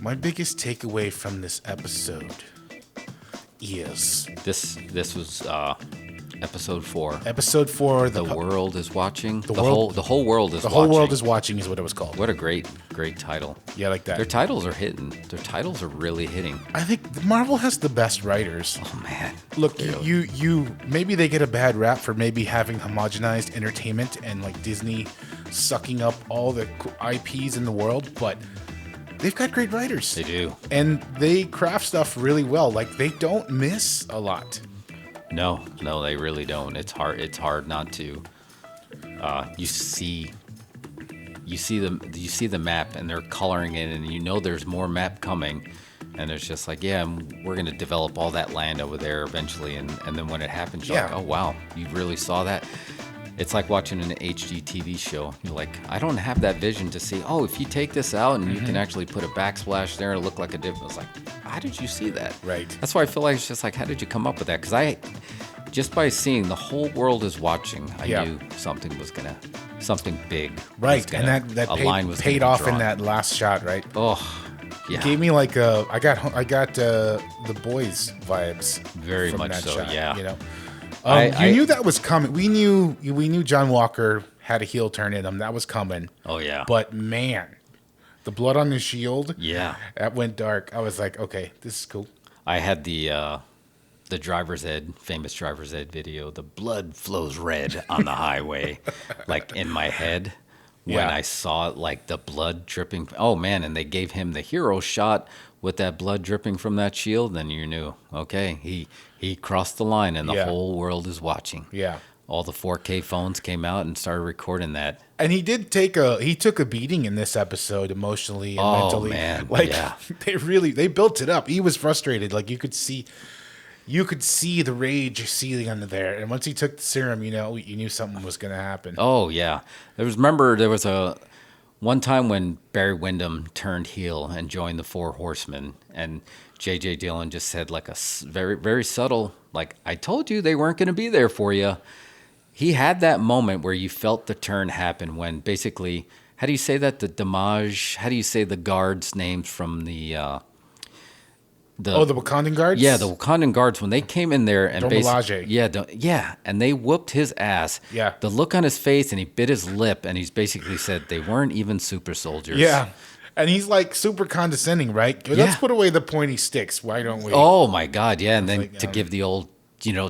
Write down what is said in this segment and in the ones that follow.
My biggest takeaway from this episode is This was episode 4. episode 4. The world is watching. The world- whole world is The watching. whole world is watching is what it was called. What a great title. Yeah, like that. Their titles are hitting. Their titles are really hitting. I think Marvel has the best writers. Oh man. Look, you maybe they get a bad rap for maybe having homogenized entertainment and like Disney sucking up all the IPs in the world, but they've got great writers. They do. And they craft stuff really well. Like they don't miss a lot. No, they really don't. It's hard not to. You see the map, and they're coloring it, and you know there's more map coming, and it's just like, yeah, we're gonna develop all that land over there eventually, and then when it happens, you're like, oh wow, you really saw that. It's like watching an HGTV show. You're like, I don't have that vision to see, oh, if you take this out and you can actually put a backsplash there and look like a different. It's like, how did you see that? Right. That's why I feel like it's just like, how did you come up with that? Because just by seeing the whole world is watching, I knew something big. Right. And that paid off in that last shot, right? Oh, yeah. Gave me like I got the boys vibes. Very from much that so, shot, yeah. You know, I knew that was coming. We knew John Walker had a heel turn in him. That was coming. Oh yeah. But man, the blood on the shield. Yeah. That went dark. I was like, okay, this is cool. I had the famous driver's ed video. The blood flows red on the highway, like in my head. When I saw it, like the blood dripping. Oh man! And they gave him the hero shot with that blood dripping from that shield. Then you knew, okay, he crossed the line, and the whole world is watching. Yeah. All the 4K phones came out and started recording that. And he took a beating in this episode emotionally and mentally. Man, like yeah. they built it up. He was frustrated. Like you could see the rage seething under there. And once he took the serum, you knew something was going to happen. Oh yeah, there was a one time when Barry Windham turned heel and joined the Four Horsemen, and J.J. Dillon just said like a very, very subtle, like, I told you they weren't going to be there for you. He had that moment where you felt the turn happen when basically, how do you say that? The Damage, how do you say the guards' names from the Wakandan guards? Yeah, the Wakandan guards, when they came in there and basically, and they whooped his ass. Yeah. The look on his face, and he bit his lip, and he's basically said they weren't even super soldiers. Yeah. And he's like super condescending, right? Let's put away the pointy sticks. Why don't we? Oh my God, yeah. And then like, to give the old,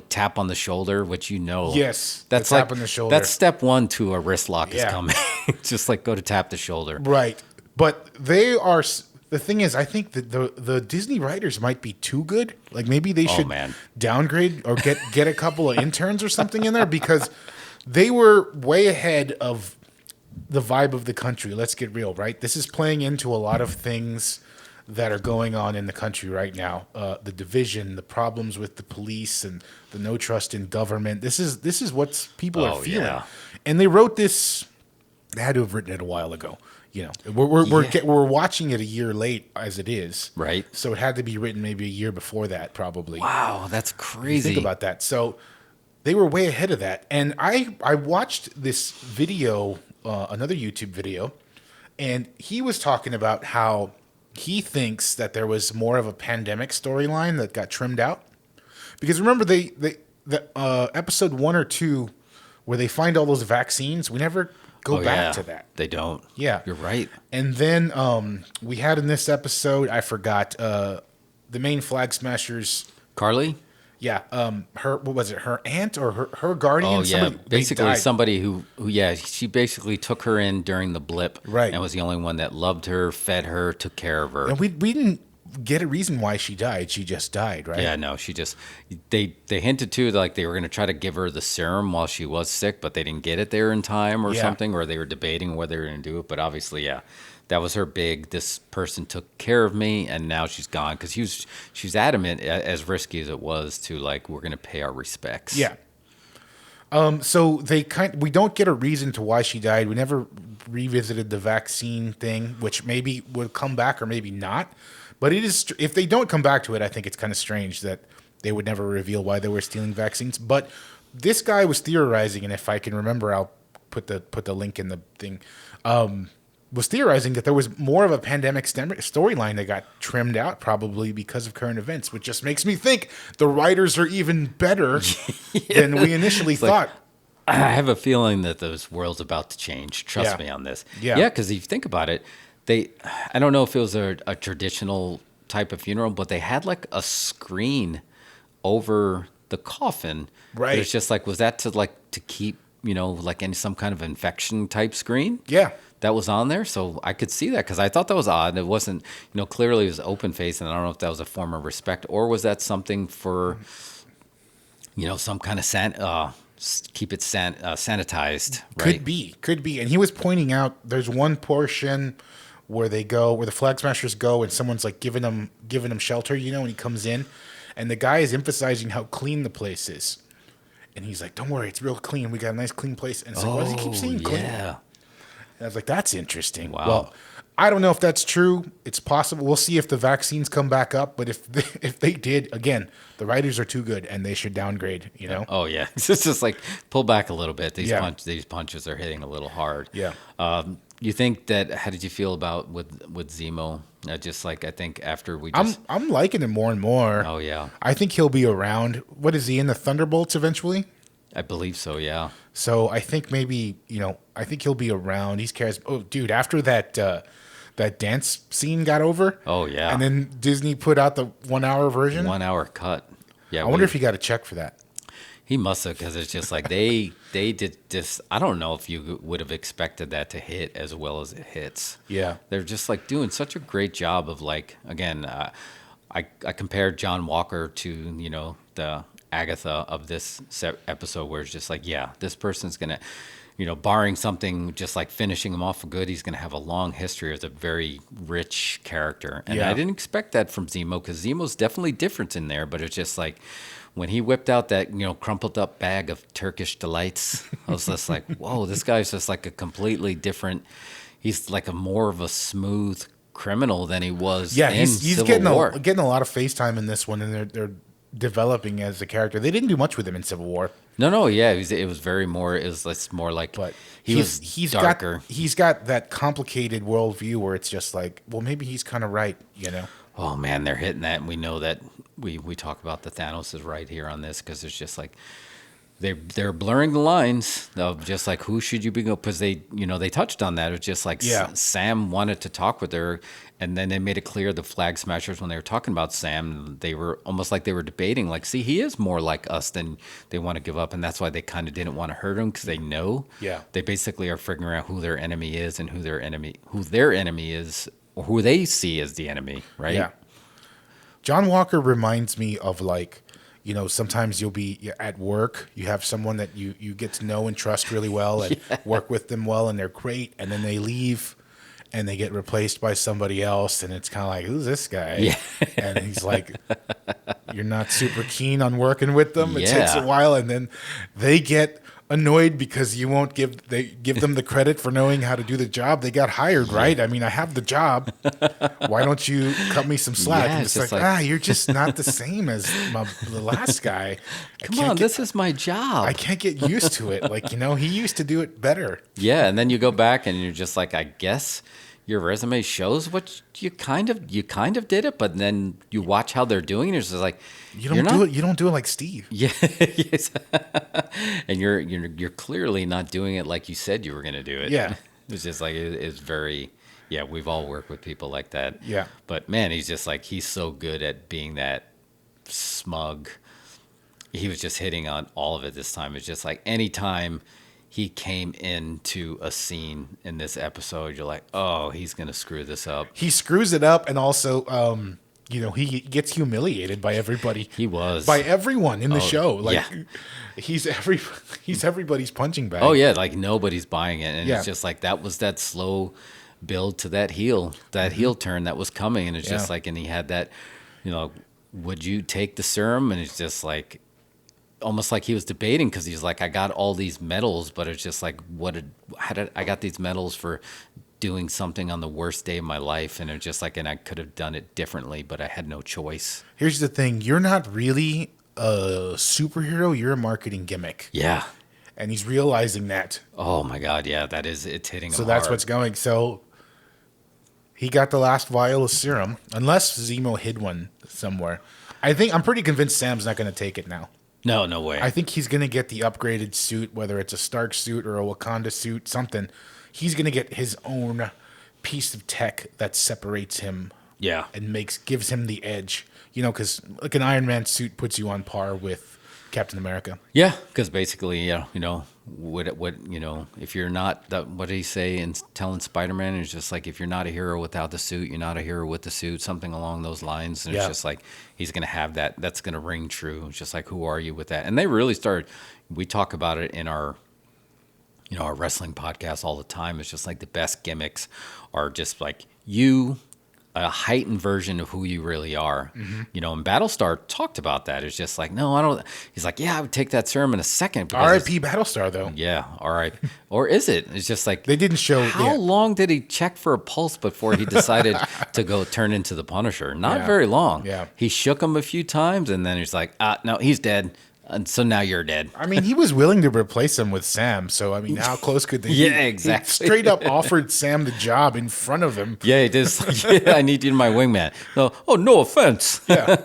tap on the shoulder, which Yes, that's tap like on the shoulder. That's step one to a wrist lock is coming. Just like go to tap the shoulder. Right. But they are. The thing is, I think that the Disney writers might be too good. Like maybe they should downgrade or get a couple of interns or something in there, because they were way ahead of the vibe of the country. Let's get real, right? This is playing into a lot of things that are going on in the country right now. The division, the problems with the police, and the no trust in government. This is what people are feeling. Yeah. And they wrote this. They had to have written it a while ago. We're watching it a year late as it is. Right. So it had to be written maybe a year before that, probably. Wow, that's crazy. Think about that. So they were way ahead of that. And I watched this video, another YouTube video, and he was talking about how he thinks that there was more of a pandemic storyline that got trimmed out. Because remember, the episode 1 or 2 where they find all those vaccines, we never go back to that. They don't. Yeah. You're right. And then we had in this episode, I forgot, the main Flag Smashers. Carly? Yeah. What was it? Her aunt or her guardian? Oh, yeah. Basically somebody who, she basically took her in during the blip. Right. And was the only one that loved her, fed her, took care of her. And we didn't get a reason why she died. She just died, right? Yeah, no, she just, they hinted too, like they were going to try to give her the serum while she was sick, but they didn't get it there in time or something, or they were debating whether they were going to do it. But obviously, that was her big, this person took care of me, and now she's gone. Because she's adamant, as risky as it was, to like, we're going to pay our respects. Yeah. So we don't get a reason to why she died. We never revisited the vaccine thing, which maybe would come back or maybe not. But it is, if they don't come back to it, I think it's kind of strange that they would never reveal why they were stealing vaccines. But this guy was theorizing, and if I can remember, I'll put the link in the thing. was theorizing that there was more of a pandemic storyline that got trimmed out, probably because of current events, which just makes me think the writers are even better than we initially thought. I have a feeling that this world's about to change. Trust me on this. Yeah, because if you think about it, I don't know if it was a traditional type of funeral, but they had like a screen over the coffin. Right. It's just like, was that to keep, like some kind of infection type screen? Yeah. That was on there. So I could see that because I thought that was odd. It wasn't, clearly it was open face, and I don't know if that was a form of respect or was that something for, some kind of keep it sanitized. Right? Could be. And he was pointing out there's one portion where the Flag Smashers go, and someone's like giving him shelter, when he comes in, and the guy is emphasizing how clean the place is, and he's like, "Don't worry, it's real clean. We got a nice clean place." And it's like, "Why does he keep saying clean?" Yeah. And I was like, "That's interesting." Wow. Well, I don't know if that's true. It's possible. We'll see if the vaccines come back up. But if they did, again, the writers are too good, and they should downgrade. Oh yeah, it's just like pull back a little bit. These Yeah. punches are hitting a little hard. Yeah. You think that? How did you feel about with Zemo? Just like I think after we just, I'm liking him more and more. Oh yeah, I think he'll be around. What is he in the Thunderbolts eventually? I believe so. Yeah. So I think maybe I think he'll be around. He's charismatic. Oh, dude! After that dance scene got over. Oh yeah. And then Disney put out the 1 hour version. 1 hour cut. Yeah. I wonder if he got a check for that. He must have, because it's just like they did this. I don't know if you would have expected that to hit as well as it hits. Yeah. They're just like doing such a great job of like, again, I compared John Walker to the Agatha of this episode, where it's just like, yeah, this person's gonna, barring something just like finishing him off for good, he's gonna have a long history as a very rich character. And Yeah. I didn't expect that from Zemo, because Zemo's definitely different in there, but it's just like when he whipped out that crumpled up bag of Turkish Delights, I was just like, whoa, this guy's just like a completely different. He's like more of a smooth criminal than he was. Yeah, in he's Civil getting War. getting a lot of FaceTime in this one, and they're developing as a character. They didn't do much with him in Civil War. No, yeah, it was very more. It was less more like, But he's darker. He's got that complicated worldview where it's just like, well, maybe he's kind of right, Oh man, they're hitting that, and we know that we talk about the Thanos is right here on this, because it's just like they're blurring the lines of just like who should you be going, because they touched on that. It was just like Sam wanted to talk with her, and then they made it clear the Flag Smashers, when they were talking about Sam, they were almost like they were debating like, see, he is more like us than they want to give up, and that's why they kind of didn't want to hurt him, because they know they basically are figuring out who their enemy is and who their enemy is, or who they see as the enemy, right? Yeah. John Walker reminds me of like, sometimes you'll be at work, you have someone that you get to know and trust really well and work with them well, and they're great, and then they leave and they get replaced by somebody else, and it's kind of like, who's this guy? Yeah. And he's like, you're not super keen on working with them. It Yeah. takes a while, and then they get annoyed because you won't give them the credit for knowing how to do the job. They got hired, right? I mean, I have the job. Why don't you cut me some slack? Yeah, and it's it's just like, you're just not the same as the last guy. Come on, this is my job. I can't get used to it. Like, he used to do it better. Yeah, and then you go back and you're just like, I guess your resume shows what you kind of did it, but then you watch how they're doing it. It's just like, You don't do it like Steve. Yeah, yes. And you're clearly not doing it like you said you were going to do it. Yeah. It's just like it's very. Yeah, we've all worked with people like that. Yeah. But man, he's just like, he's so good at being that smug. He was just hitting on all of it this time. It's just like anytime he came into a scene in this episode, you're like, oh, he's going to screw this up. He screws it up, and also, he gets humiliated by everybody. He was. By everyone in the show. Like, yeah. he's everybody's punching bag. Oh, yeah, like nobody's buying it. And Yeah. it's just like, that was that slow build to that heel turn that was coming. And it's just like, and he had that, would you take the serum? And it's just like, almost like he was debating, because he's like, I got all these medals, but it's just like, I got these medals for doing something on the worst day of my life, and it's just like, and I could have done it differently, but I had no choice. Here's the thing. You're not really a superhero. You're a marketing gimmick. Yeah. And he's realizing that. Oh my God. Yeah. It's hitting him So that's hard. what's going. So He got the last vial of serum, unless Zemo hid one somewhere. I'm pretty convinced Sam's not going to take it now. No way. I think he's going to get the upgraded suit, whether it's a Stark suit or a Wakanda suit, something. He's going to get his own piece of tech that separates him. Yeah. And gives him the edge. Because like an Iron Man suit puts you on par with Captain America. Yeah, because basically, what if you're not, what did he say in telling Spider-Man? It's just like, if you're not a hero without the suit, you're not a hero with the suit, something along those lines. And it's just like, he's going to have that. That's going to ring true. It's just like, who are you with that? And they really started, we talk about it in our wrestling podcast all the time. It's just like the best gimmicks are just like a heightened version of who you really are. Mm-hmm. And Battlestar talked about that. It's just like, no, I don't. He's like, yeah, I would take that serum in a second. R.I.P. Battlestar, though. Yeah, R.I.P. Or is it? It's just like, they didn't show. How long did he check for a pulse before he decided to go turn into the Punisher? Not very long. Yeah. He shook him a few times, and then he's like, no, he's dead. And so now you're dead. I mean, he was willing to replace him with Sam. So, I mean, how close could they be? Yeah, exactly. He straight up offered Sam the job in front of him. Yeah, he did. I need you to my wingman. No, no offense. Yeah.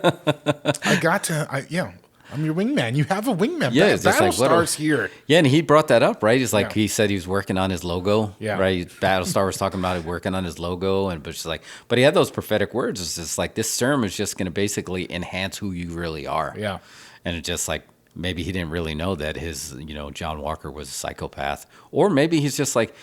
I'm your wingman. You have a wingman. Yeah, Battlestar's here. Yeah, and he brought that up, right? He's like, he said he was working on his logo. Yeah. Right? Battlestar was talking about it, working on his logo. But he had those prophetic words. It's just like, this serum is just going to basically enhance who you really are. Yeah. And it's just like, maybe he didn't really know that his, John Walker was a psychopath. Or maybe he's just like,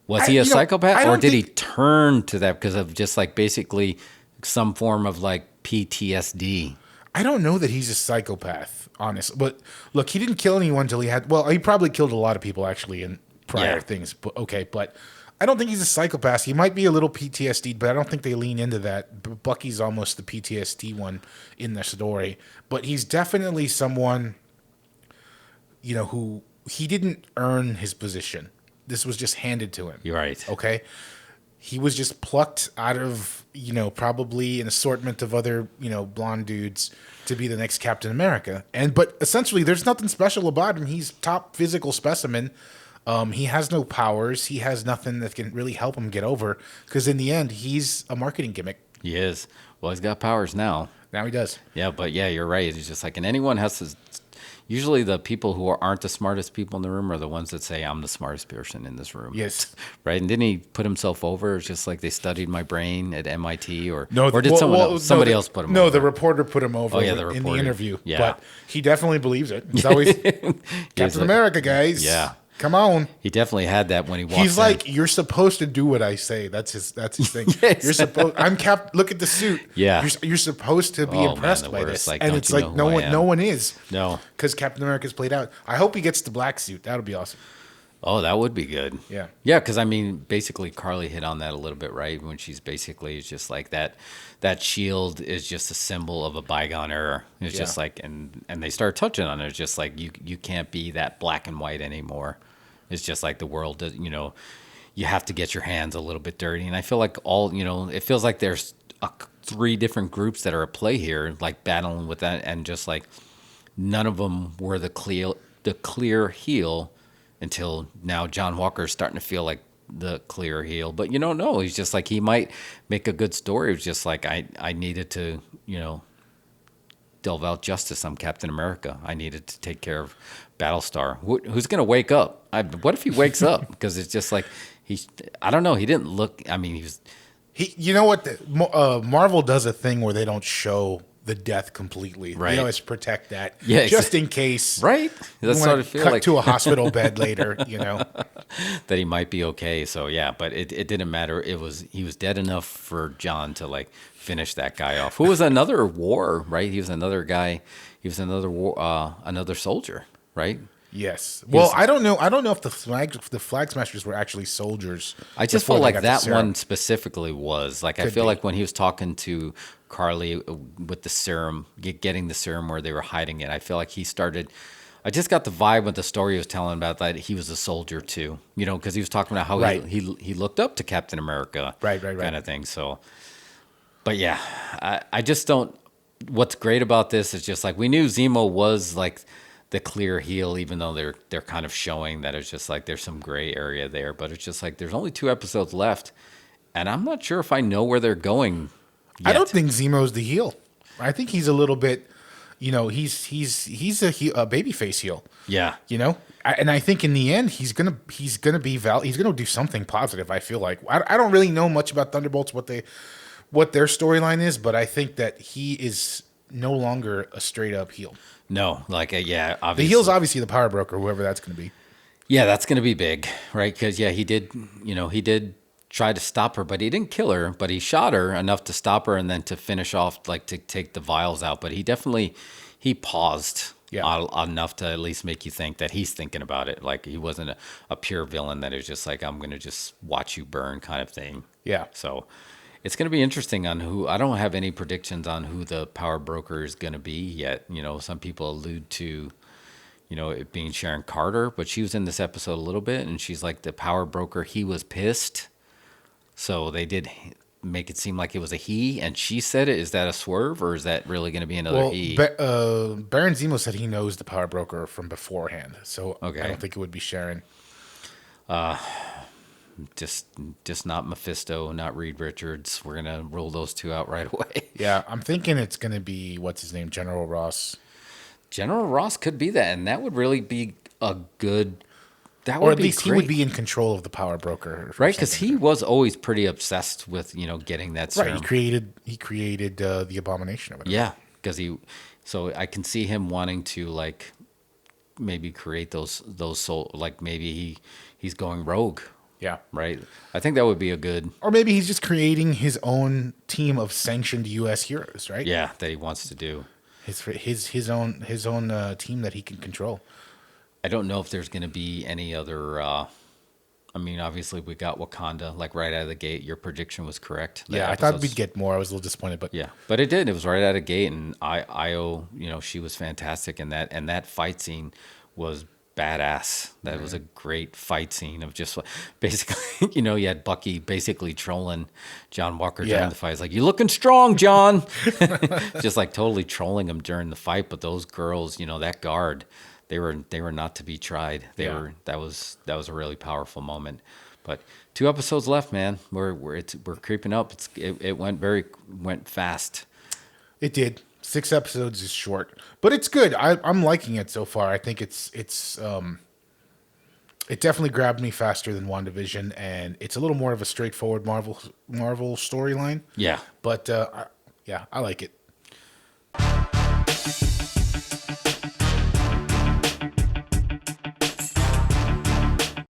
was he a psychopath? Or did he turn to that because of just like basically some form of like PTSD? I don't know that he's a psychopath, honestly. But look, he didn't kill anyone until he probably killed a lot of people actually in prior things. But but I don't think he's a psychopath. He might be a little PTSD, but I don't think they lean into that. Bucky's almost the PTSD one in the story. But he's definitely someone, who he didn't earn his position. This was just handed to him. You're right. Okay? He was just plucked out of, probably an assortment of other, blonde dudes to be the next Captain America. But essentially, there's nothing special about him. He's top physical specimen. He has no powers. He has nothing that can really help him get over. Because in the end, he's a marketing gimmick. He is. Well, he's got powers now. Now he does. Yeah, but you're right. It's just like, and anyone has to. Usually, the people who aren't the smartest people in the room are the ones that say, "I'm the smartest person in this room." Yes. Right. And didn't he put himself over? It's just like they studied my brain at MIT, or no, or did somebody else put him over? No, the reporter put him over in the interview. Yeah. But he definitely believes it. He's always Captain America, guys. Yeah. Come on. He definitely had that when he walked He's like, you're supposed to do what I say. That's his thing. Yes. You're supposed. Look at the suit. Yeah. You're supposed to be impressed by this, like, and it's like no one is. No. Because Captain America's played out. I hope he gets the black suit. That would be awesome. Oh, that would be good. Yeah. Yeah, because I mean, basically, Carly hit on that a little bit, right? When she's basically, it's just like that shield is just a symbol of a bygone era. It's just like, and they start touching on it. It's just like, you can't be that black and white anymore. It's just like the world does, you have to get your hands a little bit dirty. And I feel like it feels like there's 3 different groups that are at play here, like battling with that. And just like none of them were the clear heel until now. John Walker's starting to feel like the clear heel, but you don't know. He's just like, he might make a good story. It was just like, I needed to, delve out justice. I'm Captain America. I needed to take care of Battlestar. Who's going to wake up? What if he wakes up? Because it's just like, I don't know. He didn't look, I mean, you know what? Marvel does a thing where they don't show the death completely. Right. They always protect that. Yeah, just in case. Right. That's sort of feel cut like to a hospital bed later, that he might be okay. So yeah, but it didn't matter. He was dead enough for John to like finish that guy off. Who was another war, right? He was another guy. He was another war, another soldier, right? Yes. Well, I don't know. I don't know if the Flag Smashers were actually soldiers. I just felt like that one specifically was. Like, I feel like when he was talking to Carly with the serum, getting the serum where they were hiding it, I feel like he started. I just got the vibe with the story he was telling about that he was a soldier too. Because he was talking about how he looked up to Captain America, right, kind of thing. So, but yeah, I just don't. What's great about this is just like we knew Zemo was like the clear heel, even though they're kind of showing that it's just like there's some gray area there. But it's just like there's only 2 episodes left, And I'm not sure if I know where they're going yet. I don't think Zemo's the heel. I think he's a little bit, he's a babyface heel. Yeah. And I think in the end he's gonna he's gonna do something positive. I feel like I don't really know much about Thunderbolts, what their storyline is, but I think that he is no longer a straight up heel. No, yeah, obviously. The heel's obviously the power broker, whoever that's going to be. Yeah, that's going to be big, right? Because, yeah, he did try to stop her, but he didn't kill her, but he shot her enough to stop her and then to finish off, to take the vials out. But he paused enough to at least make you think that he's thinking about it. Like, he wasn't a pure villain that is just like, I'm going to just watch you burn kind of thing. Yeah. So it's going to be interesting on who. I don't have any predictions on who the power broker is going to be yet. Some people allude to, it being Sharon Carter, but she was in this episode a little bit, and she's like the power broker. He was pissed, so they did make it seem like it was a he, and she said it. Is that a swerve, or is that really going to be another he? Baron Zemo said he knows the power broker from beforehand, so okay. I don't think it would be Sharon. Just not Mephisto, not Reed Richards. We're gonna roll those two out right away. Yeah, I'm thinking it's gonna be what's his name, General Ross. General Ross could be that, and that would really be a good. That or would at be least great. He would be in control of the power broker, right? Because he was always pretty obsessed with getting that serum. Right, he created the abomination of it. Yeah, because so I can see him wanting to maybe create those soul, maybe he's going rogue. Yeah. Right. I think that would be a good. Or maybe he's just creating his own team of sanctioned U.S. heroes, right? Yeah, that he wants to do. His own team that he can control. I don't know if there's going to be any other. Obviously we got Wakanda right out of the gate. Your prediction was correct. Yeah, I thought we'd get more. I was a little disappointed, but yeah, but it did. It was right out of the gate, and Io, she was fantastic in that, and that fight scene was badass. That was a great fight scene of just basically, you had Bucky basically trolling John Walker during the fight. It's like, you looking strong, John. Just totally trolling him during the fight. But those girls, that guard, they were not to be tried. That was a really powerful moment. But 2 episodes left, man. We're creeping up. It went fast. It did. 6 episodes is short, but it's good. I'm liking it so far. I think it definitely grabbed me faster than WandaVision, and it's a little more of a straightforward Marvel storyline. Yeah. But I like it.